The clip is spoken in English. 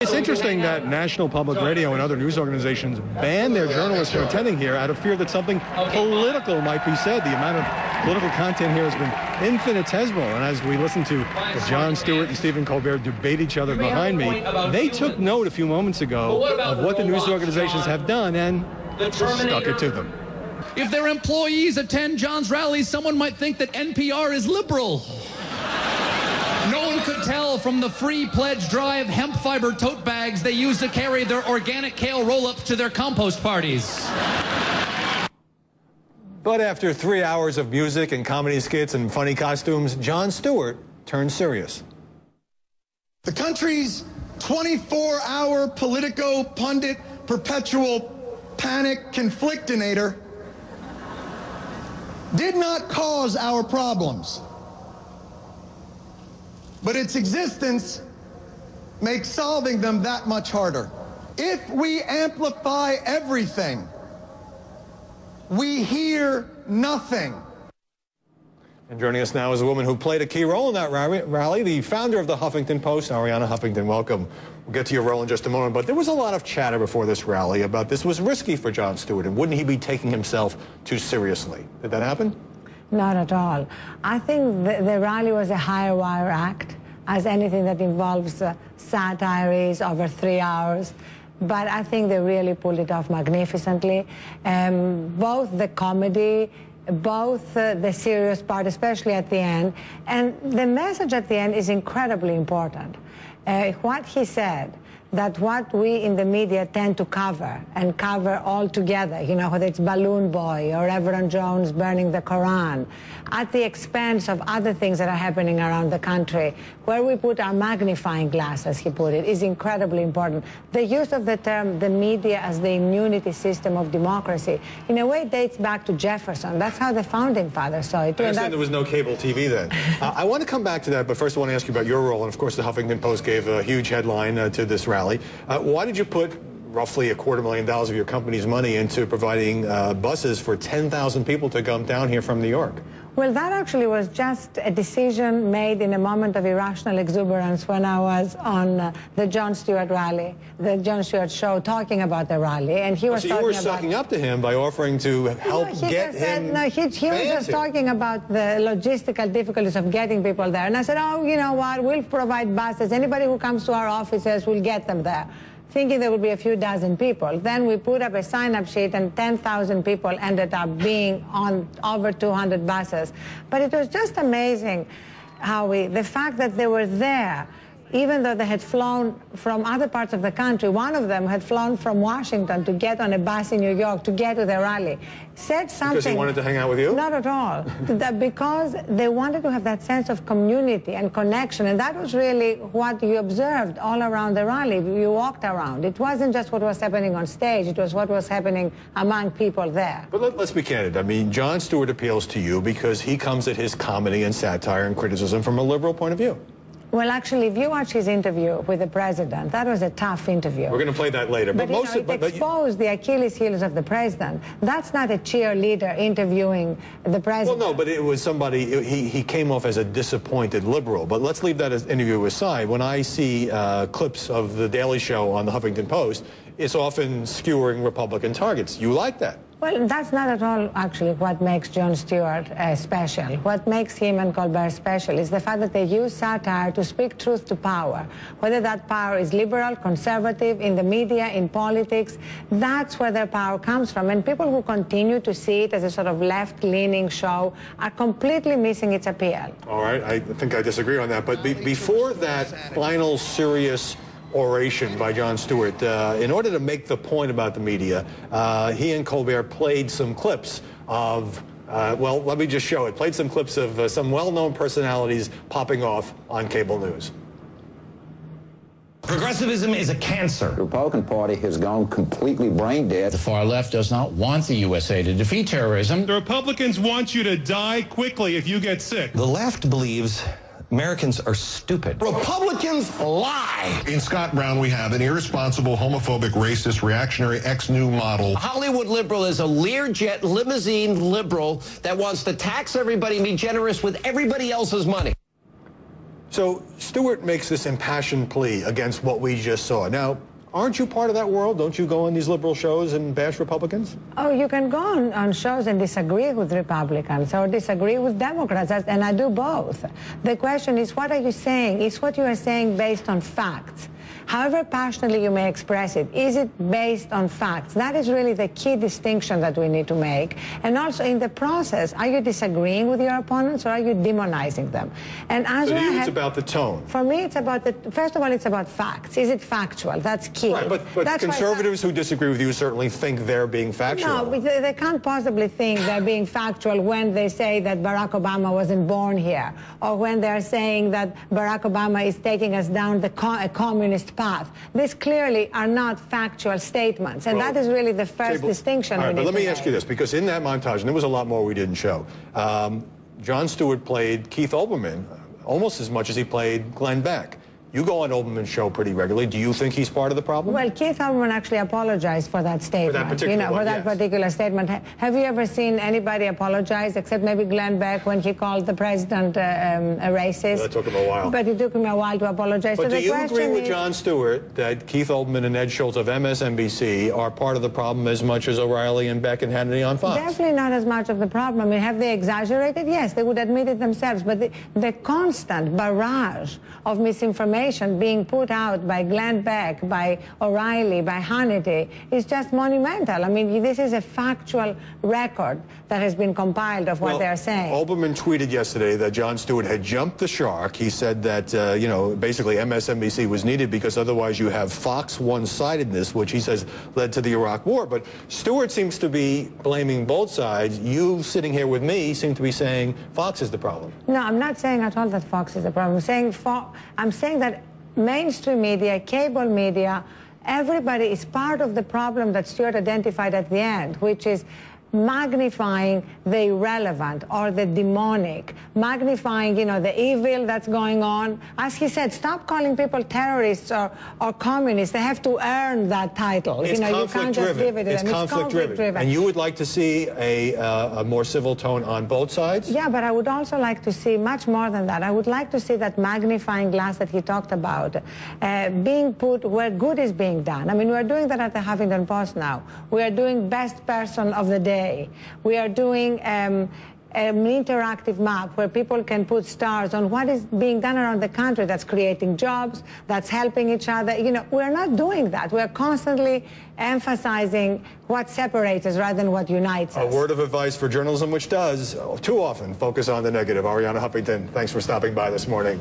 It's interesting that National Public Radio and other news organizations ban their journalists from attending here out of fear that something political might be said. The amount of political content here has been infinitesimal. And as we listen to Jon Stewart and Steven Colbert debate each other behind me, they took note a few moments ago of what the news organizations have done and stuck it to them. If their employees attend Jon's rallies, someone might think that NPR is liberal. No one could tell from the free pledge drive hemp fiber tote bags they use to carry their organic kale roll-ups to their compost parties. But after 3 hours of music and comedy skits and funny costumes, Jon Stewart turned serious. The country's 24-hour Politico pundit perpetual panic conflictinator did not cause our problems. But its existence makes solving them that much harder. If we amplify everything, we hear nothing. And joining us now is a woman who played a key role in that rally, the founder of the Huffington Post, Arianna Huffington. Welcome. We'll get to your role in just a moment, but there was a lot of chatter before this rally about this was risky for Jon Stewart, and wouldn't he be taking himself too seriously? Did that happen? Not at all. I think the rally was a higher wire act, as anything that involves satire is over 3 hours. But I think they really pulled it off magnificently. Both the comedy, both the serious part, especially at the end. And the message at the end is incredibly important. What he said, that what we in the media tend to cover, and cover all together, you know, whether it's Balloon Boy or Reverend Jones burning the Quran, at the expense of other things that are happening around the country, where we put our magnifying glass, as he put it, is incredibly important. The use of the term the media as the immunity system of democracy, in a way, dates back to Jefferson. That's how the founding fathers saw it. I understand there was no cable TV then. I want to come back to that, but first I want to ask you about your role. And of course, the Huffington Post gave a huge headline to this rally. Why did you put roughly $250,000 of your company's money into providing buses for 10,000 people to come down here from New York? Well, that actually was just a decision made in a moment of irrational exuberance when I was on the Jon Stewart rally, the Jon Stewart show, talking about the rally. And he was so you were sucking up to him by offering to help get him. No, he was just talking about the logistical difficulties of getting people there. And I said, oh, you know what, we'll provide buses. Anybody who comes to our offices, we'll get them there, thinking there would be a few dozen people. Then we put up a sign-up sheet, and 10,000 people ended up being on over 200 buses. But it was just amazing how the fact that they were there, even though they had flown from other parts of the country. One of them had flown from Washington to get on a bus in New York to get to the rally. Said something. Because he wanted to hang out with you? Not at all. Because they wanted to have that sense of community and connection, and that was really what you observed all around the rally. You walked around. It wasn't just what was happening on stage, it was what was happening among people there. But let's be candid. I mean, Jon Stewart appeals to you because he comes at his comedy and satire and criticism from a liberal point of view. Well, actually, if you watch his interview with the president, that was a tough interview. We're going to play that later. But it exposed the Achilles heels of the president. That's not a cheerleader interviewing the president. Well, no, but it was somebody, he came off as a disappointed liberal. But let's leave that interview aside. When I see clips of The Daily Show on the Huffington Post, it's often skewering Republican targets. You like that? Well, that's not at all, actually, what makes Jon Stewart special. What makes him and Colbert special is the fact that they use satire to speak truth to power. Whether that power is liberal, conservative, in the media, in politics, that's where their power comes from. And people who continue to see it as a sort of left-leaning show are completely missing its appeal. All right, I think I disagree on that. But before that final serious oration by Jon Stewart, in order to make the point about the media, he and Colbert played some clips of, well, let me just show it, played some clips of some well-known personalities popping off on cable news. Progressivism is a cancer. The Republican Party has gone completely brain dead. The far left does not want the USA to defeat terrorism. The Republicans want you to die quickly if you get sick. The left believes Americans are stupid. Republicans lie. In Scott Brown, we have an irresponsible, homophobic, racist, reactionary, ex-new model. A Hollywood liberal is a Learjet limousine liberal that wants to tax everybody and be generous with everybody else's money. So Stewart makes this impassioned plea against what we just saw. Now, aren't you part of that world? Don't you go on these liberal shows and bash Republicans? Oh, you can go on shows and disagree with Republicans or disagree with Democrats, and I do both. The question is, what are you saying? Is what you are saying based on facts? However passionately you may express it, is it based on facts? That is really the key distinction that we need to make. And also in the process, are you disagreeing with your opponents or are you demonizing them? And as so to you, it's about the tone. For me, it's about first of all, it's about facts. Is it factual? That's key. Right, but conservatives who disagree with you certainly think they're being factual. No, they can't possibly think they're being factual when they say that Barack Obama wasn't born here, or when they're saying that Barack Obama is taking us down a communist path. These clearly are not factual statements, and that is really the first distinction. All right, but let me ask you this, because in that montage, and there was a lot more we didn't show, Jon Stewart played Keith Olbermann almost as much as he played Glenn Beck. You go on Olbermann's show pretty regularly. Do you think he's part of the problem? Well, Keith Olbermann actually apologized for that statement. For that particular one, for that particular statement. Have you ever seen anybody apologize, except maybe Glenn Beck when he called the president a racist? Well, that took him a while. But it took him a while to apologize. But so do you agree with Jon Stewart that Keith Olbermann and Ed Schultz of MSNBC are part of the problem as much as O'Reilly and Beck and Hannity on Fox? Definitely not as much of the problem. I mean, have they exaggerated? Yes, they would admit it themselves. But the constant barrage of misinformation being put out by Glenn Beck, by O'Reilly, by Hannity is just monumental. I mean, this is a factual record that has been compiled of what they're saying. Olbermann tweeted yesterday that Jon Stewart had jumped the shark. He said that, you know, basically MSNBC was needed because otherwise you have Fox one-sidedness, which he says led to the Iraq War. But Stewart seems to be blaming both sides. You, sitting here with me, seem to be saying Fox is the problem. No, I'm not saying at all that Fox is the problem. I'm saying that mainstream media, cable media, everybody is part of the problem that Stewart identified at the end, which is magnifying the irrelevant or the demonic, magnifying, you know, the evil that's going on. As he said, stop calling people terrorists or communists. They have to earn that title. It's conflict-driven. It's conflict-driven. And you would like to see a more civil tone on both sides? Yeah, but I would also like to see much more than that. I would like to see that magnifying glass that he talked about being put where good is being done. I mean, we're doing that at the Huffington Post now. We are doing best person of the day. We are doing an interactive map where people can put stars on what is being done around the country that's creating jobs, that's helping each other. You know, we're not doing that. We're constantly emphasizing what separates us rather than what unites us. A word of advice for journalism which does too often focus on the negative. Arianna Huffington, thanks for stopping by this morning.